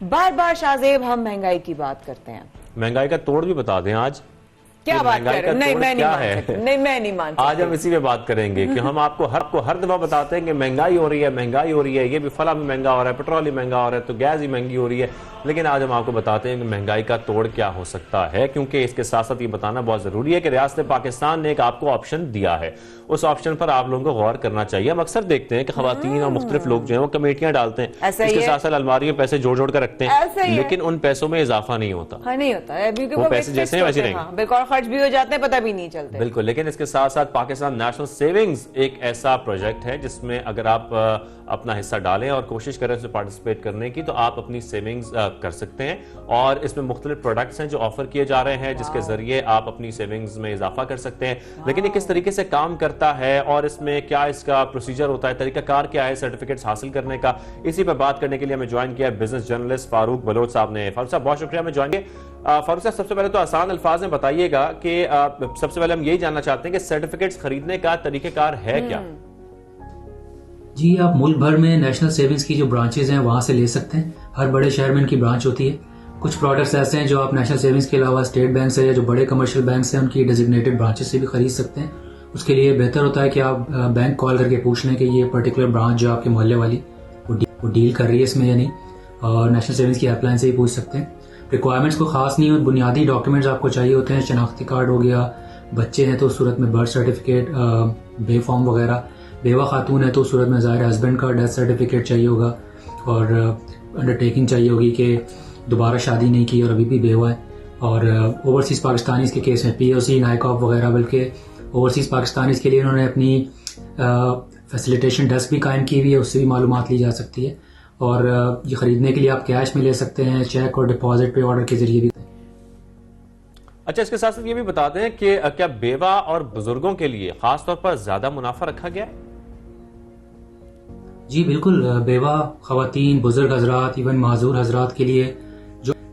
बार बार शाहजेब हम महंगाई की बात करते हैं, महंगाई का तोड़ भी बता दें आज। क्या बात कर रहे हैं? नहीं, मैं नहीं मान सकती। नहीं, मैं नहीं मान सकती। आज हम इसी पे बात करेंगे कि हम आपको हर दफा बताते हैं कि महंगाई हो रही है, महंगाई हो रही है, ये भी फला भी महंगा हो रहा है, पेट्रोल ही महंगा हो रहा है, तो गैस ही महंगी हो रही है। लेकिन आज हम आपको बताते हैं कि महंगाई का तोड़ क्या हो सकता है, क्योंकि इसके साथ साथ ये बताना बहुत जरूरी है कि रियासत पाकिस्तान ने एक आपको ऑप्शन दिया है, उस ऑप्शन पर आप लोगों को गौर करना चाहिए। हम अक्सर देखते हैं कि खवातीन और मुख्तलिफ लोग जो है वो कमेटियां डालते हैं, इसके साथ साथ अलमारी में पैसे जोड़ जोड़ कर रखते हैं, लेकिन उन पैसों में इजाफा नहीं होता। नहीं होता है, वो पैसे जैसे हैं वैसे रहेंगे, बिल्कुल खर्च भी हो जाते हैं, पता भी नहीं चलते। बिल्कुल। लेकिन इसके साथ साथ पाकिस्तान नेशनल सेविंग्स एक ऐसा प्रोजेक्ट है जिसमें अगर आप अपना हिस्सा डालें और कोशिश करें उसमें पार्टिसिपेट करने की, तो आप अपनी सेविंग्स कर सकते हैं। और इसमें मुख्तलिफ प्रोडक्ट्स हैं जो ऑफर किए जा रहे हैं, जिसके जरिए आप अपनी सेविंग्स में इजाफा कर सकते हैं। लेकिन ये किस तरीके से काम करता है और इसमें क्या इसका प्रोसीजर होता है, तरीकाकार क्या है सर्टिफिकेट्स हासिल करने का, इसी पर बात करने के लिए हमें ज्वाइन किया बिजनेस जर्नलिस्ट फारूक बलोच साहब ने। फारूक साहब बहुत शुक्रिया हमें ज्वाइन किया। फारूक साहब सबसे पहले तो आसान अल्फाज में बताइएगा कि सबसे पहले हम यही जानना चाहते हैं कि सर्टिफिकेट्स खरीदने का तरीकेकार है क्या? जी, आप मुल्क भर में नेशनल सेविंग्स की जो ब्रांचेज हैं वहां से ले सकते हैं। हर बड़े शहर में इनकी ब्रांच होती है। कुछ प्रोडक्ट्स ऐसे हैं जो आप नेशनल सेविंग्स के अलावा स्टेट बैंक से या जो बड़े कमर्शियल बैंक हैं उनकी डेजिग्नेटेड ब्रांचेस से भी खरीद सकते हैं। उसके लिए बेहतर होता है कि आप बैंक कॉल करके पूछ लें कि ये पर्टिकुलर ब्रांच जो आपके मोहल्ले वाली वो डील कर रही है इसमें या नहीं, और नेशनल सेविंग्स की हेल्पलाइन से ही पूछ सकते हैं। रिक्वायरमेंट्स को खास नहीं, और बुनियादी डॉक्यूमेंट्स आपको चाहिए होते हैं। शनाख्ती कार्ड हो गया, बच्चे हैं तो उस सूरत में बर्थ सर्टिफिकेट, बे फॉर्म वगैरह, बेवा खातून है तो उस सूरत में ज़ाहिर हस्बैंड का डेथ सर्टिफिकेट चाहिए होगा, और अंडरटेकिंग चाहिए होगी कि दोबारा शादी नहीं की और अभी भी बेवा है। और ओवरसीज़ पाकिस्तानीज़ के केस में POC, नाइकॉप वगैरह, बल्कि ओवरसीज़ पाकिस्तानीज़ के लिए उन्होंने अपनी फैसिलिटेशन डेस्क भी कायम की हुई है, उससे भी मालूमात ली जा सकती है। और ये खरीदने के लिए आप कैश में ले सकते हैं, चेक और डिपॉजिट पे ऑर्डर के जरिए भी। अच्छा, इसके साथ साथ ये भी बताते हैं कि क्या बेवा और बुजुर्गों के लिए खास तौर पर ज्यादा मुनाफा रखा गया है? जी बिल्कुल, बेवा खवातीन, बुजुर्ग हजरात, इवन माजूर हजरात के लिए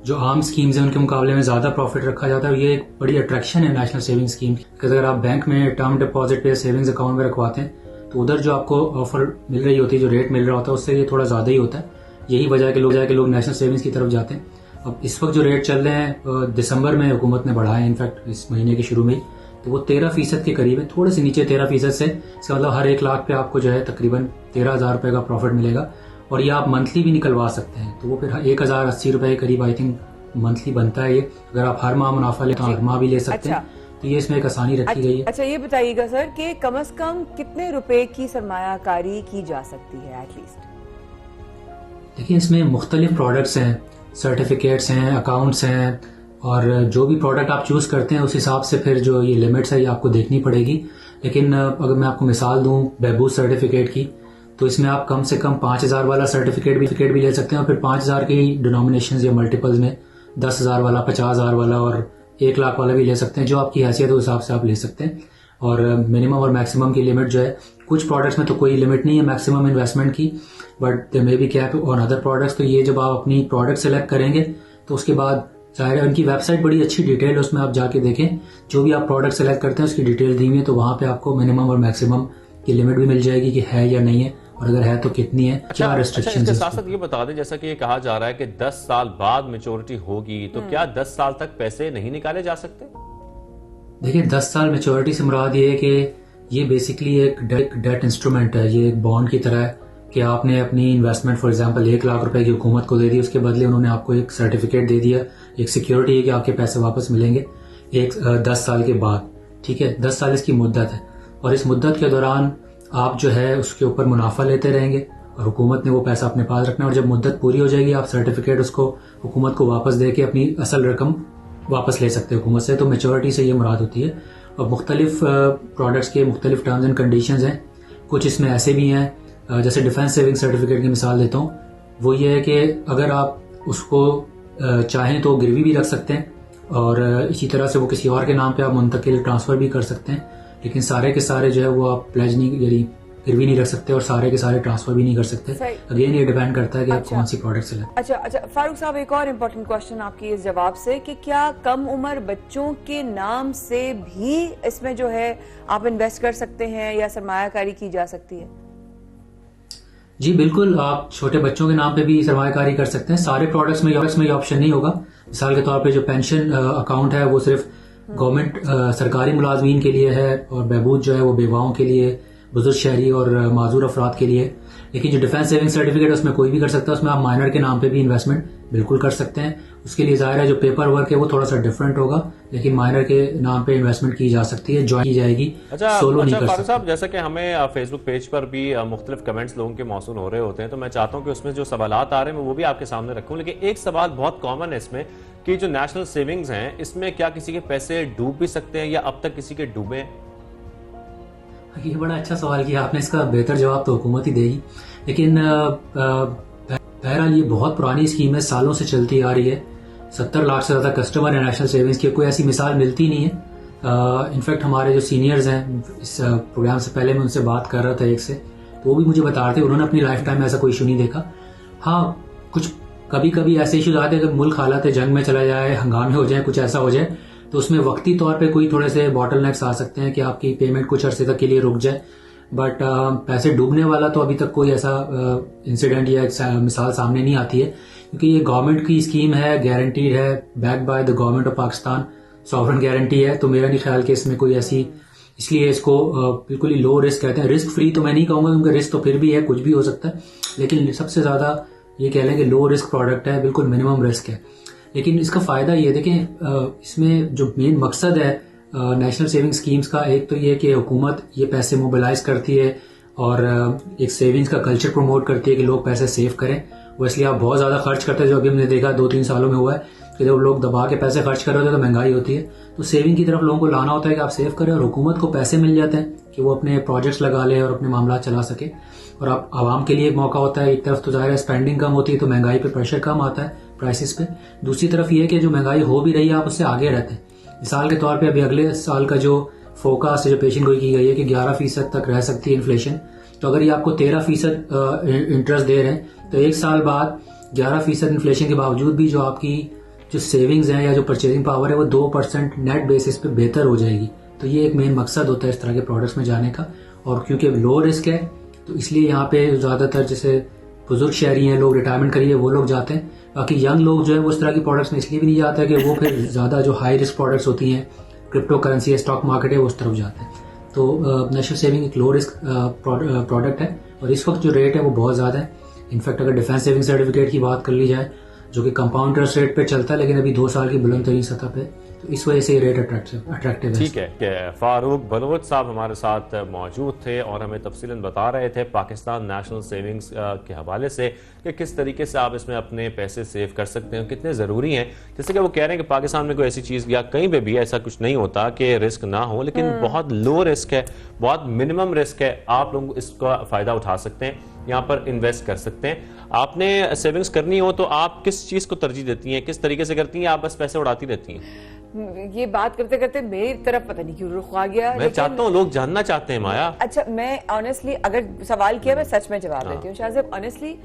जो आम स्कीम्स हैं उनके मुकाबले में ज्यादा प्रॉफिट रखा जाता है। ये एक बड़ी अट्रैक्शन है नेशनल सेविंग स्कीम। अगर आप बैंक में टर्म डिपॉजिट पे सेविंग्स अकाउंट में रखवाते हैं तो उधर जो आपको ऑफर मिल रही होती है, जो रेट मिल रहा होता है, उससे ये थोड़ा ज्यादा ही होता है। यही वजह है कि लोग नेशनल सेविंग्स की तरफ जाते हैं। अब इस वक्त जो रेट चल रहे हैं, दिसंबर में हुकूमत ने बढ़ाए, इनफैक्ट इस महीने के शुरू में ही, तो वो 13% के करीब है, थोड़े से नीचे 13% से। इसका मतलब हर 1 लाख पे आपको जो है तकरीबन 13,000 रुपए का प्रॉफिट मिलेगा। और ये आप मंथली भी निकलवा सकते हैं, तो वो फिर 1,080 रुपए के करीब आई थिंक मंथली बनता है ये। अगर आप हर माह मुनाफा लेते हैं, हर माह भी ले सकते हैं, तो ये इसमें एक आसानी रखी गई है। अच्छा, ये बताइएगा सर कि कम से कम कितने रुपए की सरमायाकारी की जा सकती है एटलीस्ट? देखिए, इसमें मुख्तलिफ प्रोडक्ट्स हैं, सर्टिफिकेट्स हैं, अकाउंट्स हैं, और जो भी प्रोडक्ट आप चूज करते हैं उस हिसाब से फिर जो ये लिमिट्स है ये आपको देखनी पड़ेगी। लेकिन अगर मैं आपको मिसाल दूं बहबूद सर्टिफिकेट की, तो इसमें आप कम से कम 5,000 वाला सर्टिफिकेट भी ले सकते हैं, और फिर 5,000 की डिनोमिनेशन या मल्टीपल्स में 10,000 वाला, 50,000 वाला और 1 लाख वाला भी ले सकते हैं। जो आपकी हैसियत उस हिसाब से आप ले सकते हैं। और मिनिमम और मैक्सिमम की लिमिट जो है, कुछ प्रोडक्ट्स में तो कोई लिमिट नहीं है मैक्सिमम इन्वेस्टमेंट की, but there may be cap on other products. तो ये जब आप अपनी प्रोडक्ट सेलेक्ट करेंगे तो उसके बाद चाहे उनकी वेबसाइट बड़ी अच्छी डिटेल है, उसमें आप जाके देखें, जो भी आप प्रोडक्ट सेलेक्ट करते हैं उसकी डिटेल दी हुई है, तो वहां पे आपको मिनिमम और मैक्सिमम की लिमिट भी मिल जाएगी कि है या नहीं है, और अगर है तो कितनी है, क्या रेस्ट्रिक्शंस इसके है। साथ साथ ये बता दें, जैसा कि ये कहा जा रहा है कि 10 साल बाद मैच्योरिटी होगी, तो क्या 10 साल तक पैसे नहीं निकाले जा सकते? देखिए, 10 साल मैच्योरिटी से मुराद ये है कि ये बेसिकली एक डेट इंस्ट्रूमेंट है, ये एक बॉन्ड की तरह है कि आपने अपनी इन्वेस्टमेंट फॉर एग्जांपल 1 लाख रुपए की हुकूमत को दे दी, उसके बदले उन्होंने आपको एक सर्टिफिकेट दे दिया, एक सिक्योरिटी है कि आपके पैसे वापस मिलेंगे 10 साल के बाद। ठीक है, 10 साल इसकी मुद्दत है, और इस मुद्दत के दौरान आप जो है उसके ऊपर मुनाफा लेते रहेंगे, और हुकूमत ने वो पैसा अपने पास रखना है, और जब मुद्दत पूरी हो जाएगी आप सर्टिफिकेट उसको हुकूमत को वापस दे के अपनी असल रकम वापस ले सकते हैं हुकूमत से। तो मैच्योरिटी से ये मुराद होती है। और मुख्तलिफ प्रोडक्ट्स के मुख्तलिफ टर्म्स एंड कंडीशंस हैं। कुछ इसमें ऐसे भी हैं, जैसे डिफेंस सेविंग सर्टिफिकेट की मिसाल देता हूँ, वो ये है कि अगर आप उसको चाहें तो गिरवी भी रख सकते हैं, और इसी तरह से वो किसी और के नाम पे आप मुंतकिल ट्रांसफर भी कर सकते हैं, लेकिन सारे के सारे जो है वो आप प्लेज नहीं, यानी गिरवी नहीं रख सकते, और सारे के सारे ट्रांसफर भी नहीं कर सकते। अगेन ये डिपेंड करता है कि आप कौन सी प्रोडक्ट सेलेक्ट। अच्छा फारूक साहब, एक और इम्पोर्टेंट क्वेश्चन आपकी इस जवाब से कि क्या कम उम्र बच्चों के नाम से भी इसमें जो है आप इन्वेस्ट कर सकते हैं या सरमायाकारी की जा सकती है? जी बिल्कुल, आप छोटे बच्चों के नाम पे भी सरमायाकारी कर सकते हैं। सारे प्रोडक्ट्स में ये ऑप्शन नहीं होगा। मिसाल के तौर पे जो पेंशन अकाउंट है वो सिर्फ गवर्नमेंट सरकारी मुलाजमीन के लिए है, और बहबूद जो है वो बेवाओं के लिए, बुजुर्ग शहरी और माजूर अफराद के लिए। लेकिन जो डिफेंस सेविंग सर्टिफिकेट है उसमें कोई भी कर सकता है, उसमें आप माइनर के नाम पे भी इन्वेस्टमेंट बिल्कुल कर सकते हैं। उसके लिए जाहिर है जो पेपर वर्क है वो थोड़ा सा डिफरेंट होगा, लेकिन माइनर के नाम पे इन्वेस्टमेंट की जा सकती है, ज्वाइन की जाएगी। सोलो नहीं कर फारूक सकते। साहब, जैसा कि हमें फेसबुक पेज पर भी मुख्तलिफ कमेंट्स लोगों के मौसूल हो रहे होते हैं, तो मैं चाहता हूं कि उसमें जो सवालात आ रहे हैं मैं वो भी आपके सामने रखूं। लेकिन एक सवाल बहुत कॉमन है इसमें कि जो नेशनल सेविंग्स हैं इसमें क्या किसी के पैसे डूब भी सकते हैं या अब तक किसी के डूबे हैं? ये बड़ा अच्छा सवाल किया आपने, इसका बेहतर जवाब तो हुकूमत ही देगी। लेकिन बहरहाल ये बहुत पुरानी स्कीम है, सालों से चलती आ रही है। 70 लाख से ज्यादा कस्टमर है नेशनल सेविंग्स की, कोई ऐसी मिसाल मिलती नहीं है। इनफैक्ट हमारे जो सीनियर्स हैं, इस प्रोग्राम से पहले मैं उनसे बात कर रहा था एक से, तो वो भी मुझे बता रहे थे उन्होंने अपनी लाइफ टाइम में ऐसा कोई इशू नहीं देखा। हाँ, कुछ कभी कभी ऐसे इशूज आते हैं कि मुल्क हालात जंग में चला जाए, हंगामे हो जाए, कुछ ऐसा हो जाए, तो उसमें वक्ती तौर पे कोई थोड़े से बॉटलनेक्स आ सकते हैं कि आपकी पेमेंट कुछ अरसे तक के लिए रुक जाए। बट पैसे डूबने वाला तो अभी तक कोई ऐसा इंसिडेंट या मिसाल सामने नहीं आती है, क्योंकि ये गवर्नमेंट की स्कीम है, गारंटीड है, backed by the government of Pakistan, sovereign guarantee है। तो मेरा नहीं ख्याल कि इसमें कोई ऐसी, इसलिए इसको बिल्कुल ही लो रिस्क कहते हैं। रिस्क फ्री तो मैं नहीं कहूंगा, क्योंकि रिस्क तो फिर भी है, कुछ भी हो सकता है, लेकिन सबसे ज्यादा ये कह लें कि लो रिस्क प्रोडक्ट है, बिल्कुल मिनिमम रिस्क है। लेकिन इसका फायदा ये देखें, इसमें जो मेन मकसद है नेशनल सेविंग स्कीम्स का, एक तो ये कि हुकूमत ये पैसे मोबिलाइज करती है और एक सेविंग्स का कल्चर प्रमोट करती है कि लोग पैसे सेव करें। वो इसलिए आप बहुत ज्यादा खर्च करते हैं, जो अभी हमने देखा 2-3 सालों में हुआ है कि जब लोग दबा के पैसे खर्च कर रहे होते हैं तो महंगाई होती है। तो सेविंग की तरफ लोगों को लाना होता है कि आप सेव करें, और हुकूमत को पैसे मिल जाते हैं कि वो अपने प्रोजेक्ट्स लगा ले और अपने मामला चला सके। और आप आवाम के लिए एक मौका होता है, एक तरफ तो जाहिर है स्पेंडिंग कम होती है तो महंगाई पे प्रेशर कम आता है प्राइसेस पे। दूसरी तरफ ये कि जो महंगाई हो भी रही है आप उससे आगे रहते हैं। मिसाल के तौर पे अभी अगले साल का जो फोकास्ट है, जो पेशन गोई की गई है कि 11% तक रह सकती है इन्फ्लेशन, तो अगर ये आपको 13% इंटरेस्ट दे रहे हैं तो एक साल बाद 11% इन्फ्लेशन के बावजूद भी जो आपकी जो सेविंग्स हैं या जो परचेजिंग पावर है वो 2% नेट बेसिस पे बेहतर हो जाएगी। तो ये एक मेन मकसद होता है इस तरह के प्रोडक्ट्स में जाने का। और क्योंकि लो रिस्क है तो इसलिए यहाँ पे ज्यादातर जैसे बुजुर्ग शहरी हैं, लोग रिटायरमेंट करिए, वो लोग जाते हैं। बाकी यंग लोग जो है वो इस तरह की प्रोडक्ट्स में इसलिए भी नहीं जाते कि वो फिर ज्यादा जो हाई रिस्क प्रोडक्ट्स होती हैं, क्रिप्टो करेंसी है, स्टॉक मार्केट है, वो उस तरफ जाते हैं। तो नेशनल सेविंग एक लो रिस्क प्रोडक्ट है, और इस वक्त जो रेट है वो बहुत ज्यादा है। इनफैक्ट अगर डिफेंस सेविंग सर्टिफिकेट की बात कर ली जाए, जो कि कंपाउंड इंटरेस्ट रेट पे चलता है लेकिन अभी 2 साल की बुलंद तरीन सतह पे, तो इस वजह से ये रेट अट्रैक्टिव है। ठीक है, फारूक बलोच साहब हमारे साथ मौजूद थे और हमें तफसीलन बता रहे थे पाकिस्तान नेशनल सेविंग्स के हवाले से कि किस तरीके से आप इसमें अपने पैसे सेव कर सकते हैं, कितने ज़रूरी हैं। जैसे कि वो कह रहे हैं कि पाकिस्तान में कोई ऐसी चीज़ या कहीं पे भी ऐसा कुछ नहीं होता कि रिस्क ना हो, लेकिन बहुत लो रिस्क है, बहुत मिनिमम रिस्क है। आप लोग इसका फ़ायदा उठा सकते हैं, यहाँ पर इन्वेस्ट कर सकते हैं। आपने सेविंग्स करनी हो तो आप किस चीज़ को तरजीह देती हैं, किस तरीके से करती हैं, आप बस पैसे उड़ाती रहती हैं? ये बात करते करते मेरी तरफ पता नहीं क्यों रुख आ गया। मैं चाहता हूँ, लोग जानना चाहते हैं माया। अच्छा, मैं ऑनेस्टली अगर सवाल किया मैं सच में जवाब देती हूँ शाहज़ेब। ऑनेस्टली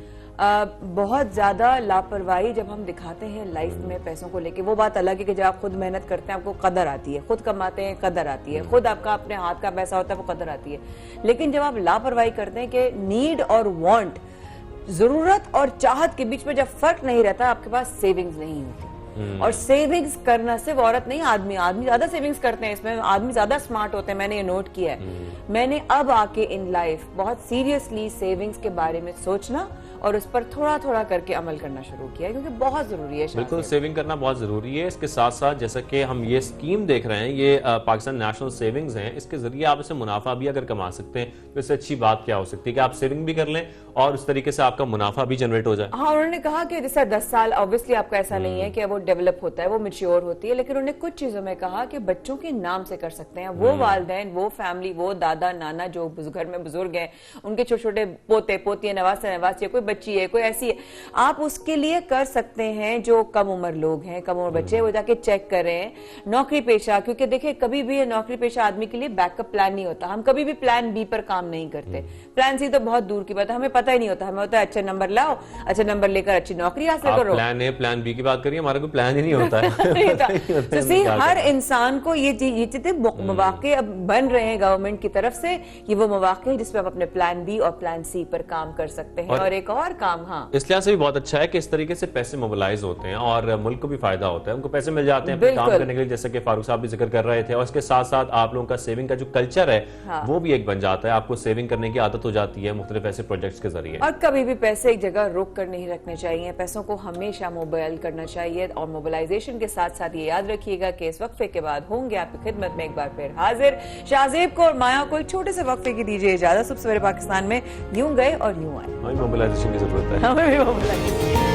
बहुत ज्यादा लापरवाही जब हम दिखाते हैं लाइफ में पैसों को लेके, वो बात अलग है कि जब आप खुद मेहनत करते हैं आपको कदर आती है, खुद कमाते हैं कदर आती है, खुद आपका अपने हाथ का पैसा होता है वो कदर आती है। लेकिन जब आप लापरवाही करते हैं कि नीड और वांट, जरूरत और चाहत के बीच में जब फर्क नहीं रहता, आपके पास सेविंग्स नहीं होती। और सेविंग्स करना सिर्फ औरत नहीं, आदमी ज्यादा सेविंग्स करते हैं, इसमें आदमी ज्यादा स्मार्ट होते हैं, मैंने ये नोट किया है। मैंने अब आके इन लाइफ बहुत सीरियसली सेविंग्स के बारे में सोचना और उस पर थोड़ा थोड़ा करके अमल करना शुरू किया, क्योंकि बहुत जरूरी है। बिल्कुल, सेविंग करना बहुत जरूरी है। इसके साथ साथ जैसा कि हम ये स्कीम देख रहे हैं, ये पाकिस्तान नेशनल सेविंग्स हैं, इसके जरिए आप इससे मुनाफा भी अगर कमा सकते हैं तो इससे अच्छी बात क्या हो सकती है कि आप सेविंग भी कर लें और उस तरीके से आपका मुनाफा भी जनरेट हो जाए। हाँ, उन्होंने कहा कि जैसे 10 साल ऑब्वियसली आपका ऐसा नहीं है कि वो डेवलप होता है, वो मैच्योर होती है, लेकिन उन्होंने कुछ चीजों में कहा कि बच्चों के नाम से कर सकते हैं। वो वालिदैन, वो फैमिली, वो दादा नाना जो घर में बुजुर्ग हैं, उनके छोटे छोटे पोते पोतियां, नवासे नवासी, कोई बच्ची है, कोई ऐसी है, आप उसके लिए कर सकते हैं। जो कम उम्र लोग हैं, कम उम्र बच्चे, वो जाके चेक करें। नौकरी पेशा, क्योंकि देखिए कभी भी नौकरी पेशा आदमी के लिए बैकअप प्लान नहीं होता। हम कभी भी प्लान बी पर काम नहीं करते। प्लान सी तो बहुत दूर की बात है, हमें पता ही नहीं होता। हमें होता है अच्छे नंबर लाओ, अच्छे नंबर लेकर अच्छी नौकरी हासिल करो। प्लान ए प्लान बी की बात करिए, हमारे को प्लान ही नहीं होता है। तो सी हर इंसान को ये जितने मौके अब बन रहे हैं गवर्नमेंट की तरफ से, ये वो मौके हैं जिसपे आप अपने प्लान बी और प्लान सी पर काम कर सकते हैं। और एक और काम, हाँ, इस लिहाज से भी बहुत अच्छा है कि इस तरीके से पैसे मोबिलाइज होते हैं और मुल्क को भी फायदा होता है, उनको पैसे मिल जाते हैं अपने काम करने के लिए, जैसे कि फारूक साहब भी जिक्र कर रहे थे। और इसके साथ साथ आप लोगों का सेविंग का जो कल्चर है, हाँ, वो भी एक बन जाता है, आपको सेविंग करने की आदत हो जाती है मुख्तलिफ ऐसे प्रोजेक्ट्स के जरिए। और कभी भी पैसे एक जगह रोक कर नहीं रखने चाहिए, पैसों को हमेशा मोबाइल करना चाहिए। और मोबिलाइजेशन के साथ साथ ये याद रखिएगा कि इस वक्फे के बाद होंगे आपकी खिदमत में एक बार फिर हाजिर। शाहजेब को और माया को एक छोटे से वक्फे की दीजिए इजाजत। सुबह सवेरे पाकिस्तान में यूं गए और यूं आए, मोबिलाइजेशन की जरूरत है। हमें भी मोबिलाइजेशन